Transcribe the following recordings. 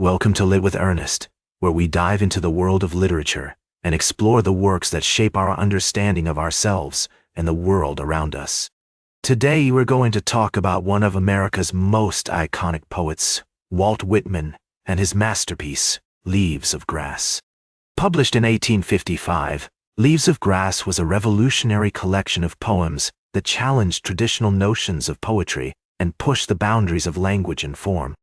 Welcome to Lit with Ernest, where we dive into the world of literature and explore the works that shape our understanding of ourselves and the world around us. Today we're going to talk about one of America's most iconic poets, Walt Whitman, and his masterpiece, Leaves of Grass. Published in 1855, Leaves of Grass was a revolutionary collection of poems that challenged traditional notions of poetry and pushed the boundaries of language and form.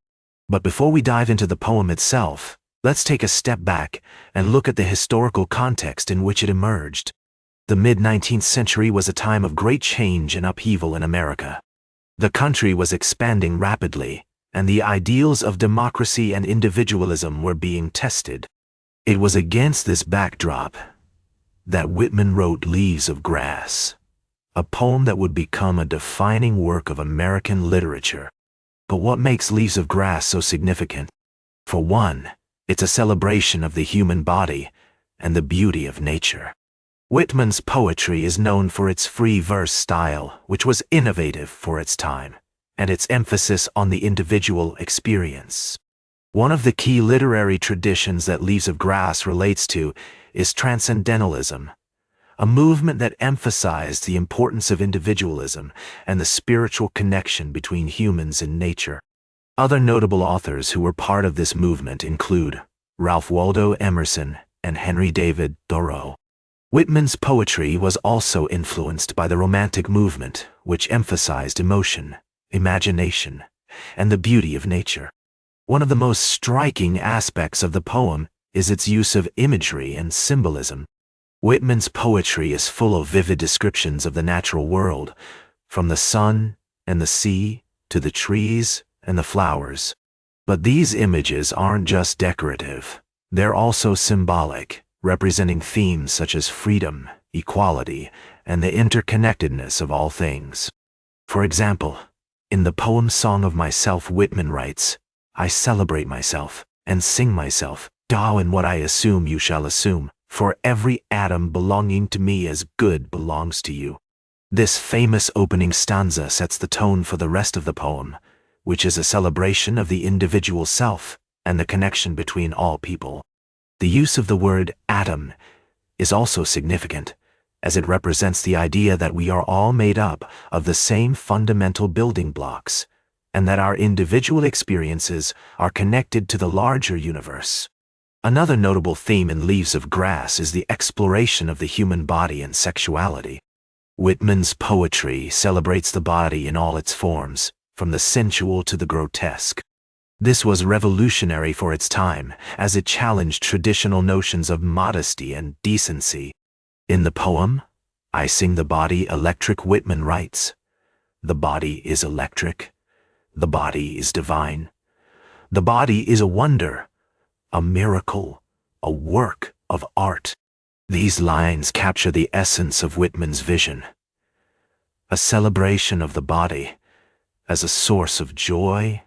But before we dive into the poem itself, let's take a step back and look at the historical context in which it emerged. The mid-19th century was a time of great change and upheaval in America. The country was expanding rapidly, and the ideals of democracy and individualism were being tested. It was against this backdrop that Whitman wrote Leaves of Grass, a poem that would become a defining work of American literature. But what makes Leaves of Grass so significant? For one, it's a celebration of the human body and the beauty of nature. Whitman's poetry is known for its free verse style, which was innovative for its time, and its emphasis on the individual experience. One of the key literary traditions that Leaves of Grass relates to is transcendentalism, a movement that emphasized the importance of individualism and the spiritual connection between humans and nature. Other notable authors who were part of this movement include Ralph Waldo Emerson and Henry David Thoreau. Whitman's poetry was also influenced by the Romantic movement, which emphasized emotion, imagination, and the beauty of nature. One of the most striking aspects of the poem is its use of imagery and symbolism. Whitman's poetry is full of vivid descriptions of the natural world, from the sun and the sea to the trees and the flowers. But these images aren't just decorative. They're also symbolic, representing themes such as freedom, equality, and the interconnectedness of all things. For example, in the poem Song of Myself, Whitman writes, "I celebrate myself and sing myself, Tao in what I assume you shall assume. For every atom belonging to me as good belongs to you." This famous opening stanza sets the tone for the rest of the poem, which is a celebration of the individual self and the connection between all people. The use of the word atom is also significant, as it represents the idea that we are all made up of the same fundamental building blocks, and that our individual experiences are connected to the larger universe. Another notable theme in Leaves of Grass is the exploration of the human body and sexuality. Whitman's poetry celebrates the body in all its forms, from the sensual to the grotesque. This was revolutionary for its time, as it challenged traditional notions of modesty and decency. In the poem, "I Sing the Body Electric," Whitman writes, "The body is electric. The body is divine. The body is a wonder, a miracle, a work of art." These lines capture the essence of Whitman's vision, a celebration of the body as a source of joy,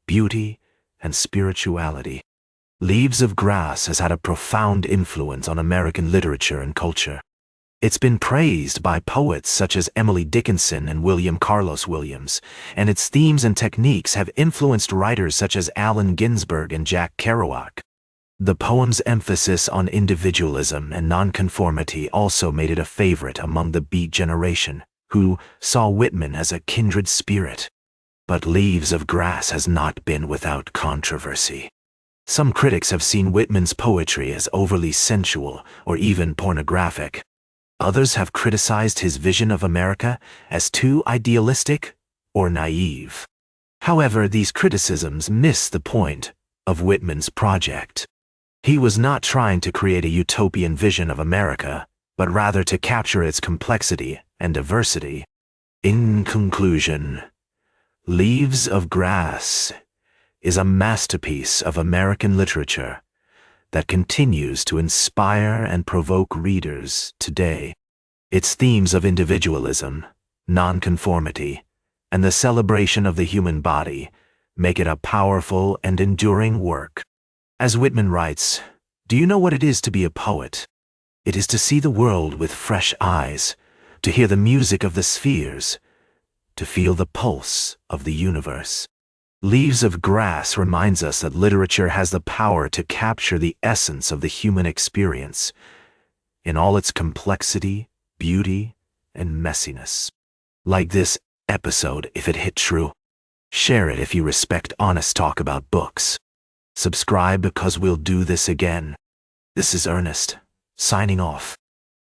beauty, and spirituality. Leaves of Grass has had a profound influence on American literature and culture. It's been praised by poets such as Emily Dickinson and William Carlos Williams, and its themes and techniques have influenced writers such as Allen Ginsberg and Jack Kerouac. The poem's emphasis on individualism and nonconformity also made it a favorite among the Beat generation, who saw Whitman as a kindred spirit. But Leaves of Grass has not been without controversy. Some critics have seen Whitman's poetry as overly sensual or even pornographic. Others have criticized his vision of America as too idealistic or naive. However, these criticisms miss the point of Whitman's project. He was not trying to create a utopian vision of America, but rather to capture its complexity and diversity. In conclusion, Leaves of Grass is a masterpiece of American literature that continues to inspire and provoke readers today. Its themes of individualism, nonconformity, and the celebration of the human body make it a powerful and enduring work. As Whitman writes, "Do you know what it is to be a poet? It is to see the world with fresh eyes, to hear the music of the spheres, to feel the pulse of the universe." Leaves of Grass reminds us that literature has the power to capture the essence of the human experience in all its complexity, beauty, and messiness. Like this episode if it hit true. Share it if you respect honest talk about books. Subscribe because we'll do this again. This is Ernest, signing off.